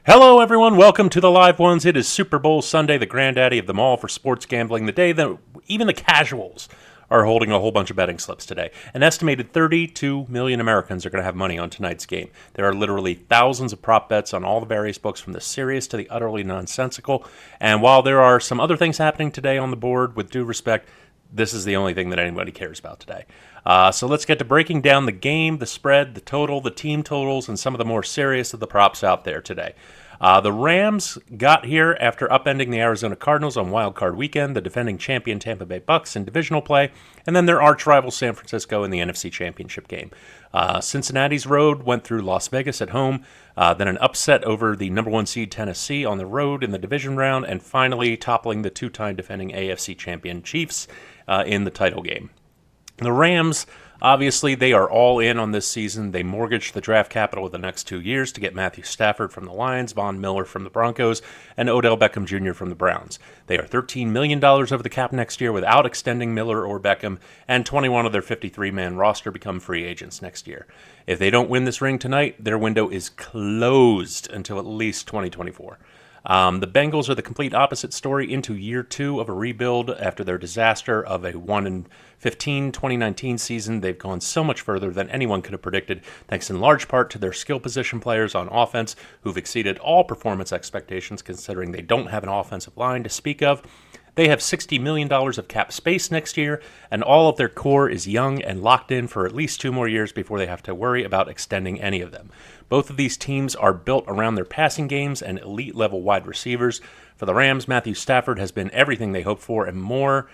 Hello, everyone. Welcome to the Live Ones. It is Super Bowl Sunday, the granddaddy of them all for sports gambling. The day that even the casuals are holding a whole bunch of betting slips today. An estimated 32 million Americans are going to have money on tonight's game. There are literally thousands of prop bets on all the various books, from the serious to the utterly nonsensical. And while there are some other things happening today on the board, with due respect, this is the only thing that anybody cares about today. So let's get to breaking down the game, the spread, the total, the team totals, and some of the more serious of the props out there today. The Rams got here after upending the Arizona Cardinals on Wild Card Weekend, the defending champion Tampa Bay Bucks in divisional play, and then their arch rival San Francisco in the NFC Championship game. Cincinnati's road went through Las Vegas at home, then an upset over the number one seed Tennessee on the road in the division round, and finally toppling the two-time defending AFC champion Chiefs in the title game. The Rams, obviously, they are all in on this season. They mortgaged the draft capital of the next 2 years to get Matthew Stafford from the Lions, Von Miller from the Broncos, and Odell Beckham Jr. from the Browns. They are $13 million over the cap next year without extending Miller or Beckham, and 21 of their 53-man roster become free agents next year. If they don't win this ring tonight, their window is closed until at least 2024. The Bengals are the complete opposite story into year two of a rebuild after their disaster of a 1-15 2019 season. They've gone so much further than anyone could have predicted, thanks in large part to their skill position players on offense who've exceeded all performance expectations considering they don't have an offensive line to speak of. They have $60 million of cap space next year, and all of their core is young and locked in for at least 2 more years before they have to worry about extending any of them. Both of these teams are built around their passing games and elite-level wide receivers. For the Rams, Matthew Stafford has been everything they hoped for and more.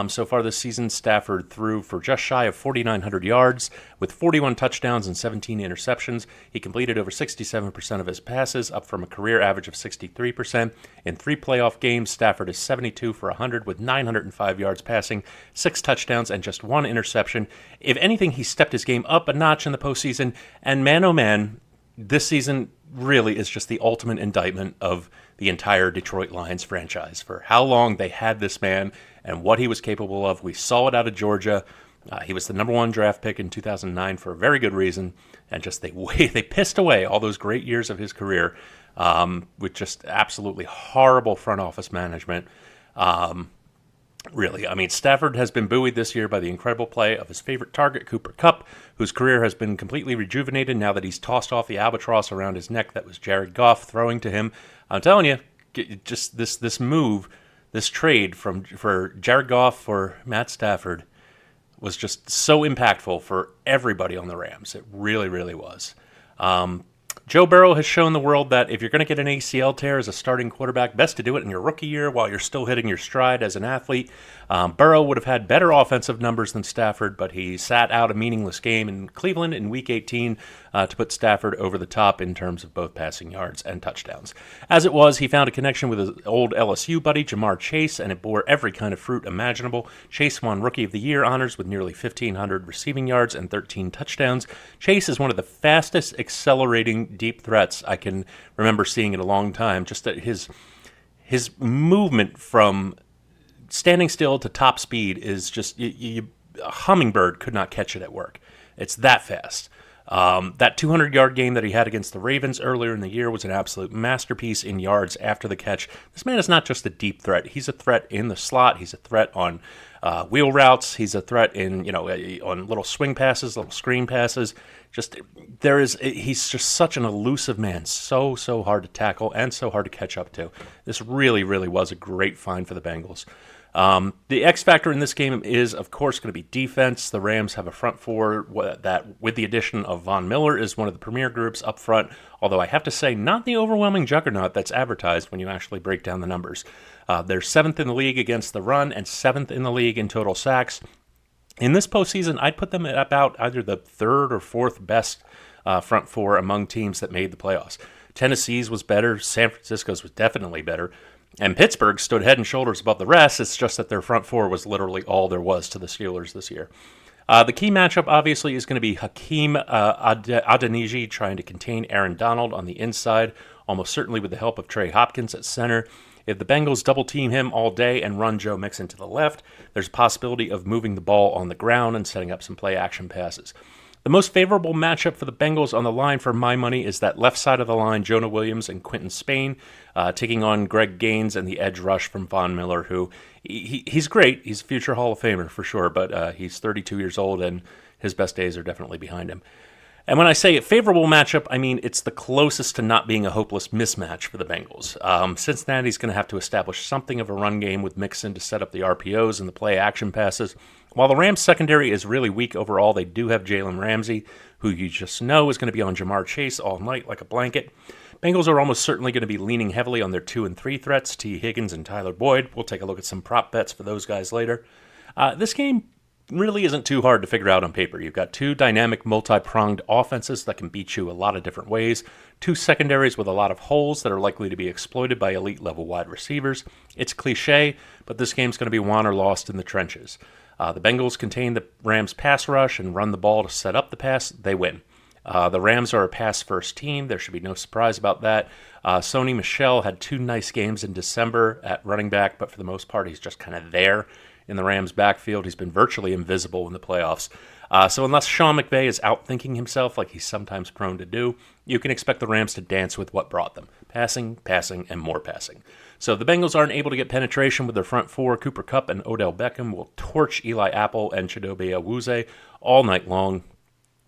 So far this season, Stafford threw for just shy of 4,900 yards with 41 touchdowns and 17 interceptions. He completed over 67% of his passes, up from a career average of 63%. In 3 playoff games, Stafford is 72 for 100 with 905 yards passing, 6 touchdowns, and just 1 interception. If anything, he stepped his game up a notch in the postseason. And man, oh man, this season really is just the ultimate indictment of the entire Detroit Lions franchise. For how long they had this man and what he was capable of. We saw it out of Georgia. He was the number 1 draft pick in 2009 for a very good reason. And just they pissed away all those great years of his career with just absolutely horrible front office management. Really, I mean, Stafford has been buoyed this year by the incredible play of his favorite target, Cooper Kupp, whose career has been completely rejuvenated now that he's tossed off the albatross around his neck that was Jared Goff throwing to him. I'm telling you, just this move, this trade for Jared Goff for Matt Stafford was just so impactful for everybody on the Rams. It really, really was. Joe Burrow has shown the world that if you're going to get an ACL tear as a starting quarterback, best to do it in your rookie year while you're still hitting your stride as an athlete. Burrow would have had better offensive numbers than Stafford, but he sat out a meaningless game in Cleveland in Week 18 to put Stafford over the top in terms of both passing yards and touchdowns. As it was, he found a connection with his old LSU buddy, Jamar Chase, and it bore every kind of fruit imaginable. Chase won Rookie of the Year honors with nearly 1,500 receiving yards and 13 touchdowns. Chase is one of the fastest accelerating deep threats I can remember seeing in a long time. Just that his movement from standing still to top speed is just a hummingbird could not catch it at work. It's that fast. That 200-yard game that he had against the Ravens earlier in the year was an absolute masterpiece in yards after the catch. This man is not just a deep threat. He's a threat in the slot. He's a threat on wheel routes. He's a threat in on little swing passes, little screen passes. He's just such an elusive man. So hard to tackle and so hard to catch up to. This really, really was a great find for the Bengals. The X factor in this game is, of course, going to be defense. The Rams have a front four that, with the addition of Von Miller, is one of the premier groups up front, although I have to say, not the overwhelming juggernaut that's advertised when you actually break down the numbers. They're 7th in the league against the run and 7th in the league in total sacks. In this postseason, I'd put them at about either the 3rd or 4th best front four among teams that made the playoffs. Tennessee's was better. San Francisco's was definitely better. And Pittsburgh stood head and shoulders above the rest. It's just that their front four was literally all there was to the Steelers this year. The key matchup, obviously, is going to be Hakeem Adeniji trying to contain Aaron Donald on the inside, almost certainly with the help of Trey Hopkins at center. If the Bengals double-team him all day and run Joe Mixon to the left, there's a possibility of moving the ball on the ground and setting up some play-action passes. The most favorable matchup for the Bengals on the line for my money is that left side of the line, Jonah Williams and Quentin Spain, taking on Greg Gaines and the edge rush from Von Miller, who he's great. He's a future Hall of Famer for sure, but he's 32 years old and his best days are definitely behind him. And when I say a favorable matchup, I mean it's the closest to not being a hopeless mismatch for the Bengals. Cincinnati's going to have to establish something of a run game with Mixon to set up the RPOs and the play action passes. While the Rams' secondary is really weak overall, they do have Jalen Ramsey, who you just know is going to be on Jamar Chase all night like a blanket. Bengals are almost certainly going to be leaning heavily on their 2 and 3 threats, T. Higgins and Tyler Boyd. We'll take a look at some prop bets for those guys later. This game really isn't too hard to figure out on paper. You've got 2 dynamic, multi-pronged offenses that can beat you a lot of different ways, 2 secondaries with a lot of holes that are likely to be exploited by elite-level wide receivers. It's cliche, but this game's going to be won or lost in the trenches. The Bengals contain the Rams' pass rush and run the ball to set up the pass. They win. The Rams are a pass-first team. There should be no surprise about that. Sony Michel had 2 nice games in December at running back, but for the most part, he's just kind of there in the Rams' backfield. He's been virtually invisible in the playoffs. So unless Sean McVay is outthinking himself like he's sometimes prone to do, you can expect the Rams to dance with what brought them. Passing, passing, and more passing. So if the Bengals aren't able to get penetration with their front 4, Cooper Kupp and Odell Beckham will torch Eli Apple and Chidobe Awuzie all night long.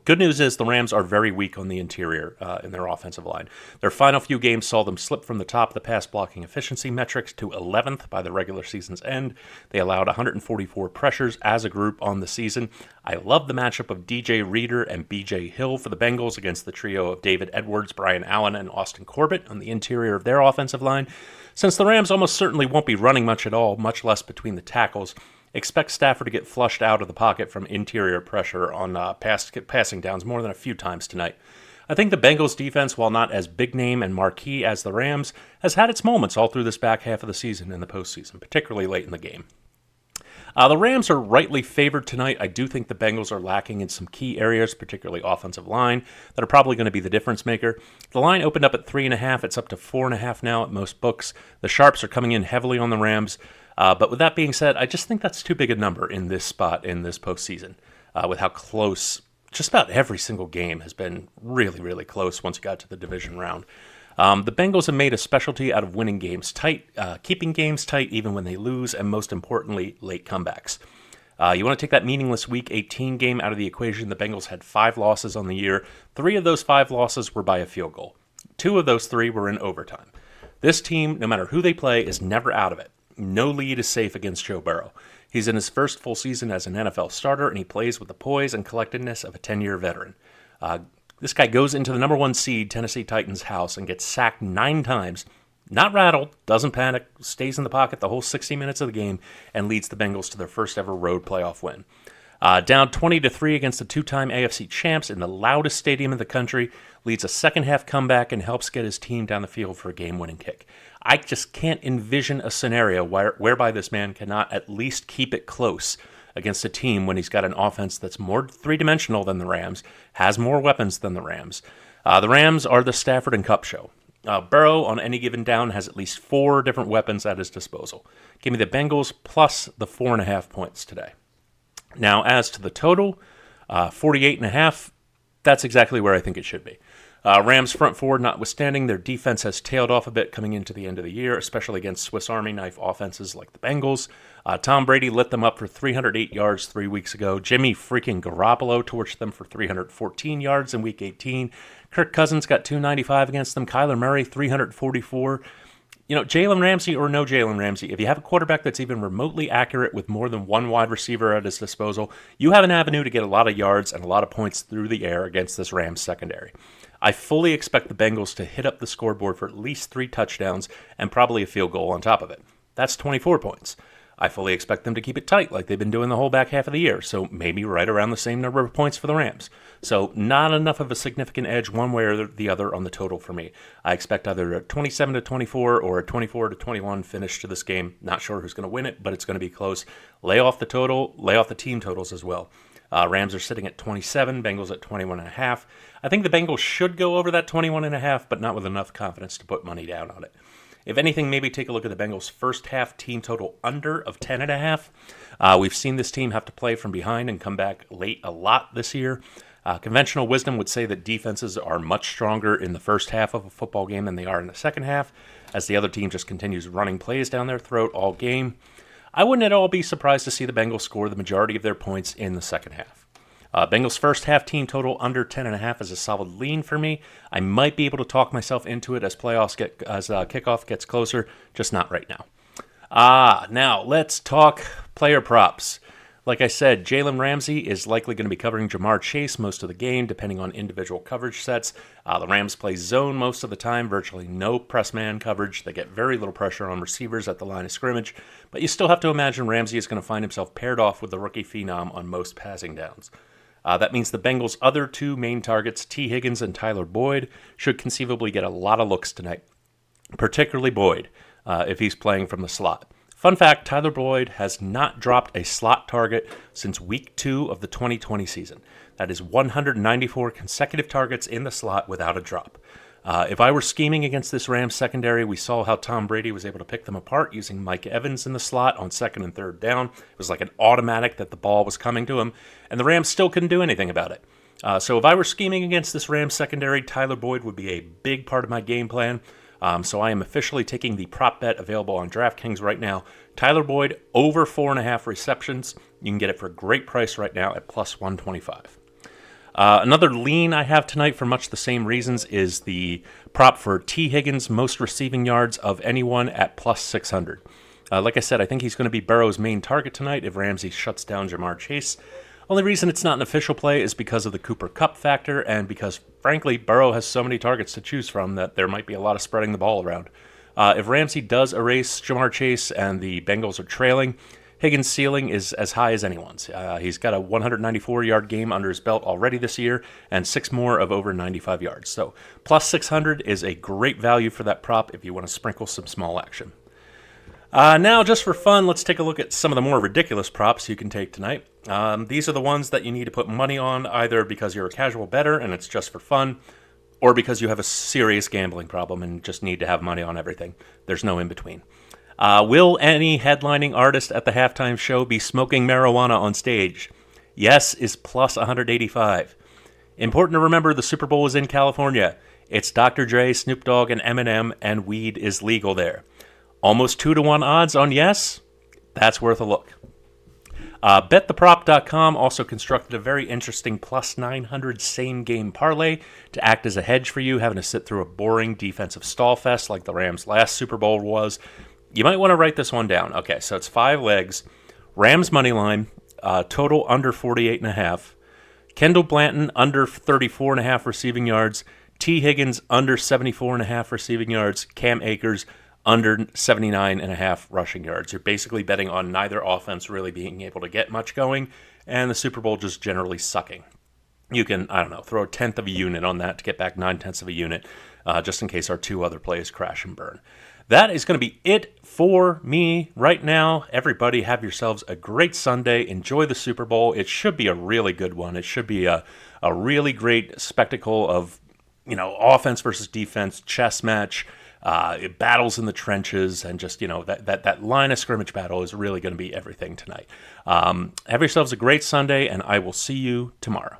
Good news is the Rams are very weak on the interior in their offensive line. Their final few games saw them slip from the top of the pass blocking efficiency metrics to 11th by the regular season's end. They allowed 144 pressures as a group on the season. I love the matchup of DJ Reader and BJ Hill for the Bengals against the trio of David Edwards, Brian Allen, and Austin Corbett on the interior of their offensive line. Since the Rams almost certainly won't be running much at all, much less between the tackles, expect Stafford to get flushed out of the pocket from interior pressure on passing downs more than a few times tonight. I think the Bengals defense, while not as big name and marquee as the Rams, has had its moments all through this back half of the season and the postseason, particularly late in the game. The Rams are rightly favored tonight. I do think the Bengals are lacking in some key areas, particularly offensive line, that are probably going to be the difference maker. The line opened up at 3.5. It's up to 4.5 now at most books. The Sharps are coming in heavily on the Rams. But with that being said, I just think that's too big a number in this spot in this postseason, with how close just about every single game has been really, really close once you got to the division round. The Bengals have made a specialty out of winning games tight, keeping games tight even when they lose, and most importantly, late comebacks. You want to take that meaningless Week 18 game out of the equation. The Bengals had 5 losses on the year. 3 of those 5 losses were by a field goal. 2 of those 3 were in overtime. This team, no matter who they play, is never out of it. No lead is safe against Joe Burrow. He's in his first full season as an NFL starter, and he plays with the poise and collectedness of a 10-year veteran. This guy goes into the number 1 seed Tennessee Titans house and gets sacked 9 times, not rattled, doesn't panic, stays in the pocket the whole 60 minutes of the game, and leads the Bengals to their first ever road playoff win. Down 20-3 against the 2-time AFC champs in the loudest stadium in the country, leads a second-half comeback and helps get his team down the field for a game-winning kick. I just can't envision a scenario whereby this man cannot at least keep it close against a team when he's got an offense that's more three-dimensional than the Rams, has more weapons than the Rams. The Rams are the Stafford and Kupp show. Burrow, on any given down, has at least 4 different weapons at his disposal. Give me the Bengals plus the 4.5 points today. Now, as to the total, 48.5, that's exactly where I think it should be. Rams front forward notwithstanding, their defense has tailed off a bit coming into the end of the year, especially against Swiss Army knife offenses like the Bengals. Tom Brady lit them up for 308 yards 3 weeks ago. Jimmy freaking Garoppolo torched them for 314 yards in Week 18. Kirk Cousins got 295 against them. Kyler Murray, 344. Jalen Ramsey or no Jalen Ramsey, if you have a quarterback that's even remotely accurate with more than 1 wide receiver at his disposal, you have an avenue to get a lot of yards and a lot of points through the air against this Rams secondary. I fully expect the Bengals to hit up the scoreboard for at least 3 touchdowns and probably a field goal on top of it. That's 24 points. I fully expect them to keep it tight like they've been doing the whole back half of the year, so maybe right around the same number of points for the Rams. So not enough of a significant edge one way or the other on the total for me. I expect either a 27-24 or a 24-21 finish to this game. Not sure who's going to win it, but it's going to be close. Lay off the total, lay off the team totals as well. Rams are sitting at 27, Bengals at 21.5. I think the Bengals should go over that 21.5, but not with enough confidence to put money down on it. If anything, maybe take a look at the Bengals' first half team total under of 10.5. We've seen this team have to play from behind and come back late a lot this year. Conventional wisdom would say that defenses are much stronger in the first half of a football game than they are in the second half, as the other team just continues running plays down their throat all game. I wouldn't at all be surprised to see the Bengals score the majority of their points in the second half. Bengals first half team total under 10.5 is a solid lean for me. I might be able to talk myself into it as kickoff gets closer, just not right now. Now let's talk player props. Like I said, Jalen Ramsey is likely going to be covering Jamar Chase most of the game, depending on individual coverage sets. The Rams play zone most of the time, virtually no press man coverage. They get very little pressure on receivers at the line of scrimmage, but you still have to imagine Ramsey is going to find himself paired off with the rookie phenom on most passing downs. That means the Bengals' other two main targets, T. Higgins and Tyler Boyd, should conceivably get a lot of looks tonight, particularly Boyd, if he's playing from the slot. Fun fact, Tyler Boyd has not dropped a slot target since week 2 of the 2020 season. That is 194 consecutive targets in the slot without a drop. If I were scheming against this Rams secondary, we saw how Tom Brady was able to pick them apart using Mike Evans in the slot on second and third down. It was like an automatic that the ball was coming to him, and the Rams still couldn't do anything about it. So if I were scheming against this Rams secondary, Tyler Boyd would be a big part of my game plan. So I am officially taking the prop bet available on DraftKings right now. Tyler Boyd over 4.5 receptions. You can get it for a great price right now at plus 125. Another lean I have tonight for much the same reasons is the prop for T. Higgins' most receiving yards of anyone at plus 600. Like I said, I think he's going to be Burrow's main target tonight if Ramsey shuts down Jamar Chase. Only reason it's not an official play is because of the Cooper Kupp factor and because, frankly, Burrow has so many targets to choose from that there might be a lot of spreading the ball around. If Ramsey does erase Jamar Chase and the Bengals are trailing, Higgins' ceiling is as high as anyone's. He's got a 194-yard game under his belt already this year and 6 more of over 95 yards. So plus 600 is a great value for that prop if you want to sprinkle some small action. Now, just for fun, let's take a look at some of the more ridiculous props you can take tonight. These are the ones that you need to put money on, either because you're a casual bettor and it's just for fun, or because you have a serious gambling problem and just need to have money on everything. There's no in between. Will any headlining artist at the halftime show be smoking marijuana on stage? Yes is plus 185. Important to remember, the Super Bowl is in California. It's Dr. Dre, Snoop Dogg, and Eminem, and weed is legal there. Almost 2-to-1 odds on yes? That's worth a look. BetTheProp.com also constructed a very interesting plus 900 same-game parlay to act as a hedge for you, having to sit through a boring defensive stall fest like the Rams' last Super Bowl was. You might want to write this one down. Okay, so it's 5 legs. Rams money line, total under 48.5. Kendall Blanton under 34.5 receiving yards. T. Higgins under 74.5 receiving yards. Cam Akers under 79.5 rushing yards. You're basically betting on neither offense really being able to get much going, and the Super Bowl just generally sucking. You can, throw a tenth of a unit on that to get back 9/10 of a unit, just in case our 2 other plays crash and burn. That is going to be it for me right now. Everybody have yourselves a great Sunday. Enjoy the Super Bowl. It should be a really good one. It should be a really great spectacle of, offense versus defense, chess match, battles in the trenches, and just, that line of scrimmage battle is really going to be everything tonight. Have yourselves a great Sunday, and I will see you tomorrow.